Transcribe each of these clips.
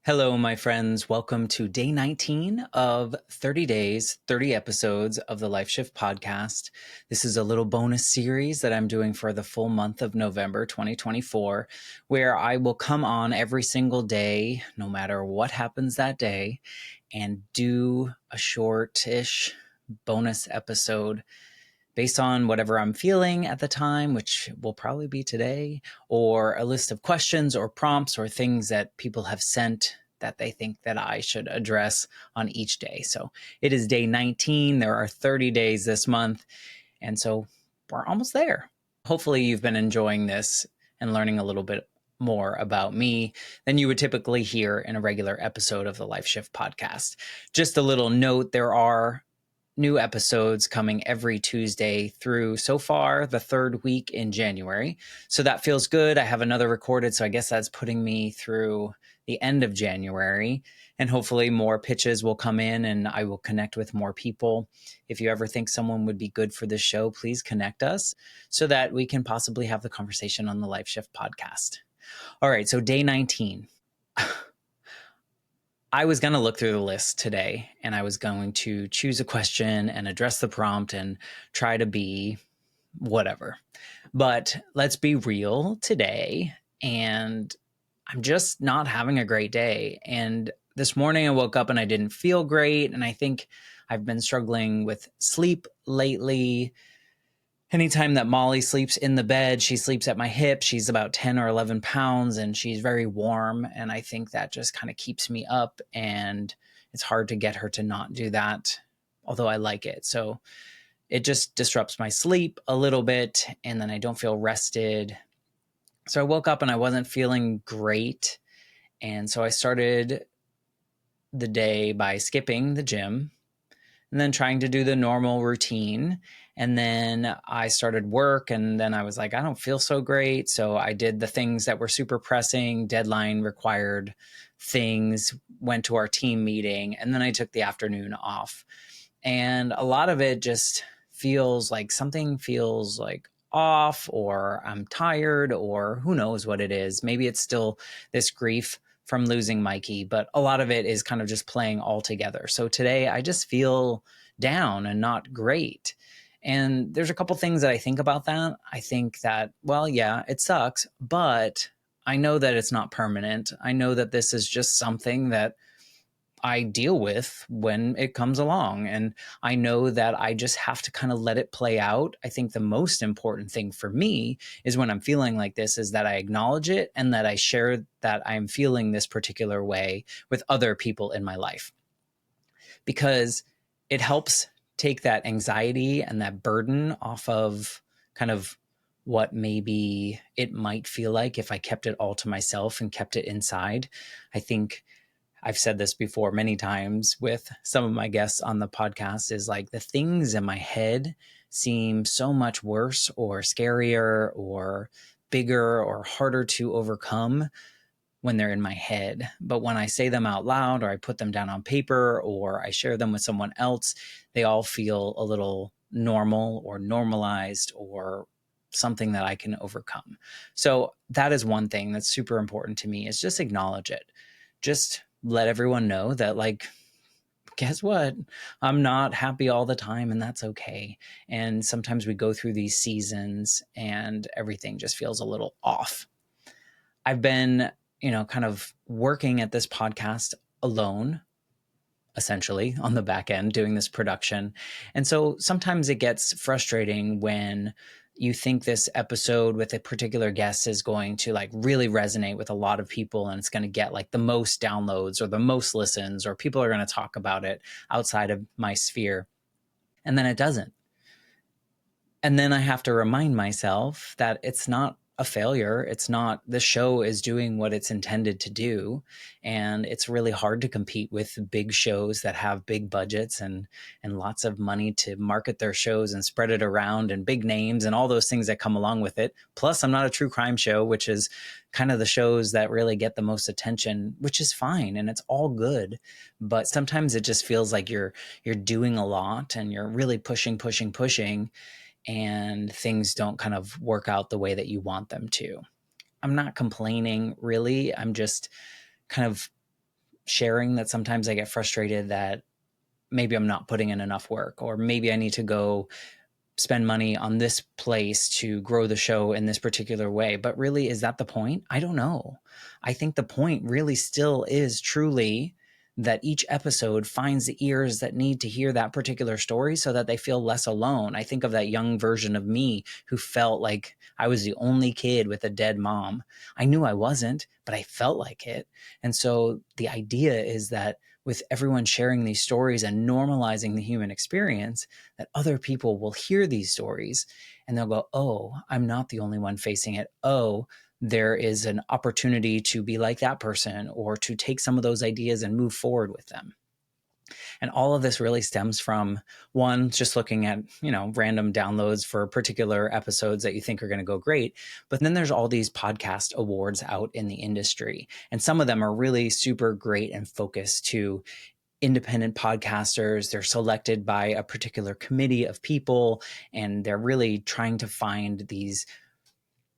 Hello, my friends. Welcome to day 19 of 30 days, 30 episodes of the Life Shift podcast. This is a little bonus series that I'm doing for the full month of November 2024, where I will come on every single day, no matter what happens that day, and do a shortish bonus episode based on whatever I'm feeling at the time, which will probably be today, or a list of questions or prompts or things that people have sent that they think that I should address on each day. So it is day 19. There are 30 days this month. And so we're almost there. Hopefully you've been enjoying this and learning a little bit more about me than you would typically hear in a regular episode of the Life Shift podcast. Just a little note, there are new episodes coming every Tuesday through so far the third week in January. So that feels good. I have another recorded, so I guess that's putting me through the end of January. And hopefully more pitches will come in and I will connect with more people. If you ever think someone would be good for this show, please connect us so that we can possibly have the conversation on the Life Shift podcast. All right, so day 19. I was going to look through the list today and I was going to choose a question and address the prompt and try to be whatever. But let's be real today. And I'm just not having a great day. And this morning I woke up and I didn't feel great. And I think I've been struggling with sleep lately. Anytime that Molly sleeps in the bed, she sleeps at my hip. She's about 10 or 11 pounds and she's very warm. And I think that just kind of keeps me up and it's hard to get her to not do that, although I like it. So it just disrupts my sleep a little bit and then I don't feel rested. So I woke up and I wasn't feeling great. And so I started the day by skipping the gym and then trying to do the normal routine. And then I started work and then I was like, I don't feel so great. So I did the things that were super pressing, deadline required things, went to our team meeting, and then I took the afternoon off. And a lot of it just feels like something feels like off, or I'm tired, or who knows what it is. Maybe it's still this grief from losing Mikey, but a lot of it is kind of just playing all together. So today I just feel down and not great. And there's a couple things that I think about that. I think that, well, yeah, it sucks, but I know that it's not permanent. I know that this is just something that I deal with when it comes along. And I know that I just have to kind of let it play out. I think the most important thing for me is when I'm feeling like this is that I acknowledge it and that I share that I'm feeling this particular way with other people in my life, because it helps take that anxiety and that burden off of kind of what maybe it might feel like if I kept it all to myself and kept it inside. I think I've said this before many times with some of my guests on the podcast, is like the things in my head seem so much worse or scarier or bigger or harder to overcome when they're in my head. But when I say them out loud or I put them down on paper or I share them with someone else, they all feel a little normal or normalized or something that I can overcome. So that is one thing that's super important to me, is just acknowledge it. Just let everyone know that, like, guess what? I'm not happy all the time and that's okay. And sometimes we go through these seasons and everything just feels a little off. I've been, kind of working at this podcast alone, essentially on the back end, doing this production. And so sometimes it gets frustrating when you think this episode with a particular guest is going to like really resonate with a lot of people and it's going to get like the most downloads or the most listens, or people are going to talk about it outside of my sphere. And then it doesn't. And then I have to remind myself that it's not a failure. It's not, the show is doing what it's intended to do. And it's really hard to compete with big shows that have big budgets and lots of money to market their shows and spread it around, and big names and all those things that come along with it. Plus, I'm not a true crime show, which is kind of the shows that really get the most attention, which is fine. And it's all good. But sometimes it just feels like you're doing a lot and you're really pushing, and things don't kind of work out the way that you want them to. I'm not complaining, really. I'm just kind of sharing that sometimes I get frustrated that maybe I'm not putting in enough work, or maybe I need to go spend money on this place to grow the show in this particular way. But really, is that the point? I don't know. I think the point really still is truly that each episode finds the ears that need to hear that particular story so that they feel less alone. I think of that young version of me who felt like I was the only kid with a dead mom. I knew I wasn't, but I felt like it. And so the idea is that with everyone sharing these stories and normalizing the human experience, that other people will hear these stories and they'll go, oh, I'm not the only one facing it. Oh, there is an opportunity to be like that person, or to take some of those ideas and move forward with them. And all of this really stems from, one, just looking at, random downloads for particular episodes that you think are going to go great. But then there's all these podcast awards out in the industry. And some of them are really super great and focused to independent podcasters. They're selected by a particular committee of people, and they're really trying to find these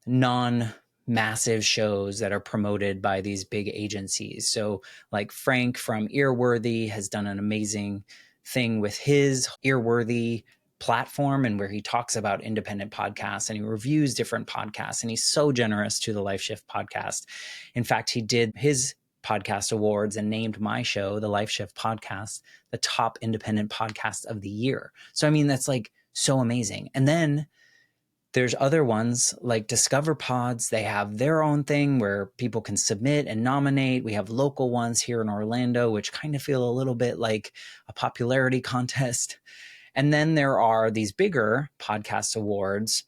non-massive shows that are promoted by these big agencies. So like Frank from Earworthy has done an amazing thing with his Earworthy platform, and where he talks about independent podcasts and he reviews different podcasts, and he's so generous to the Life Shift podcast. In fact, he did his podcast awards and named my show, the Life Shift podcast, the top independent podcast of the year. So I mean, that's like so amazing. And then there's other ones like Discover Pods. They have their own thing where people can submit and nominate. We have local ones here in Orlando, which kind of feel a little bit like a popularity contest. And then there are these bigger podcast awards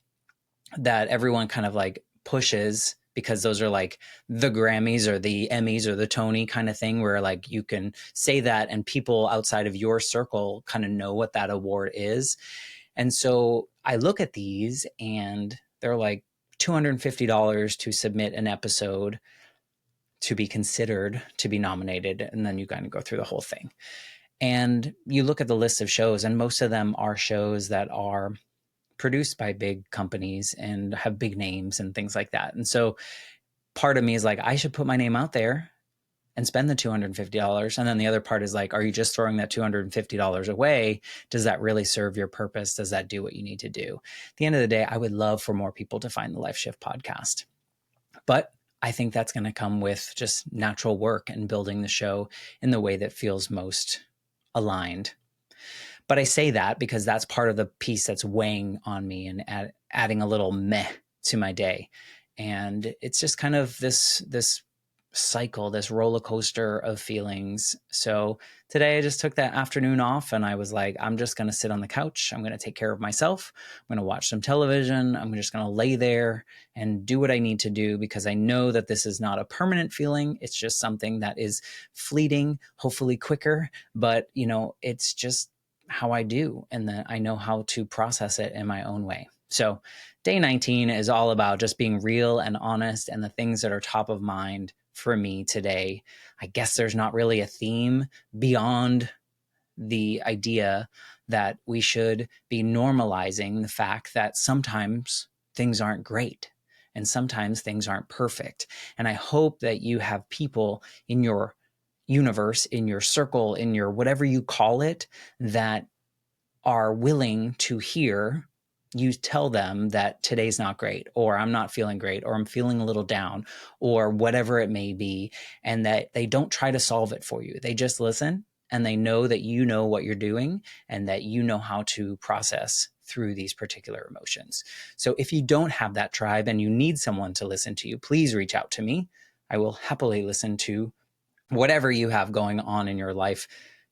that everyone kind of like pushes, because those are like the Grammys or the Emmys or the Tony kind of thing, where like you can say that and people outside of your circle kind of know what that award is. And so I look at these and they're like $250 to submit an episode to be considered to be nominated. And then you kind of go through the whole thing. And you look at the list of shows, and most of them are shows that are produced by big companies and have big names and things like that. And so part of me is like, I should put my name out there and spend the $250. And then the other part is like, are you just throwing that $250 away? Does that really serve your purpose? Does that do what you need to do? At the end of the day, I would love for more people to find the Life Shift podcast. But I think that's going to come with just natural work and building the show in the way that feels most aligned. But I say that because that's part of the piece that's weighing on me and adding a little meh to my day. And it's just kind of this cycle, this roller coaster of feelings. So today I just took that afternoon off and I was like, I'm just going to sit on the couch. I'm going to take care of myself. I'm going to watch some television. I'm just going to lay there and do what I need to do, because I know that this is not a permanent feeling. It's just something that is fleeting, hopefully quicker, but it's just how I do, and that I know how to process it in my own way. So day 19 is all about just being real and honest and the things that are top of mind for me today. I guess there's not really a theme beyond the idea that we should be normalizing the fact that sometimes things aren't great and sometimes things aren't perfect. And I hope that you have people in your universe, in your circle, in your whatever you call it, that are willing to hear you tell them that today's not great, or I'm not feeling great, or I'm feeling a little down, or whatever it may be, and that they don't try to solve it for you. They just listen, and they know that you know what you're doing and that you know how to process through these particular emotions. So if you don't have that tribe and you need someone to listen to you, please reach out to me. I will happily listen to whatever you have going on in your life.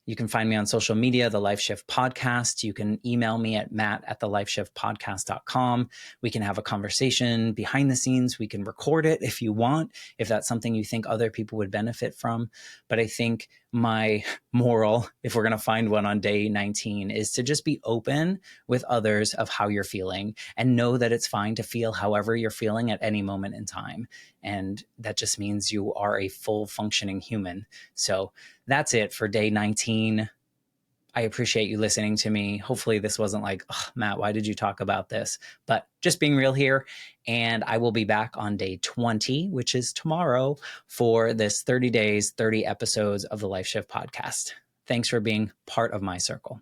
You can find me on social media, The Life Shift Podcast. You can email me at matt@thelifeshiftpodcast.com. We can have a conversation behind the scenes. We can record it if you want, if that's something you think other people would benefit from. But I think my moral, if we're going to find one on day 19, is to just be open with others of how you're feeling, and know that it's fine to feel however you're feeling at any moment in time. And that just means you are a full functioning human. So that's it for day 19. I appreciate you listening to me. Hopefully this wasn't like, oh, Matt, why did you talk about this? But just being real here. And I will be back on day 20, which is tomorrow, for this 30 days, 30 episodes of the Life Shift podcast. Thanks for being part of my circle.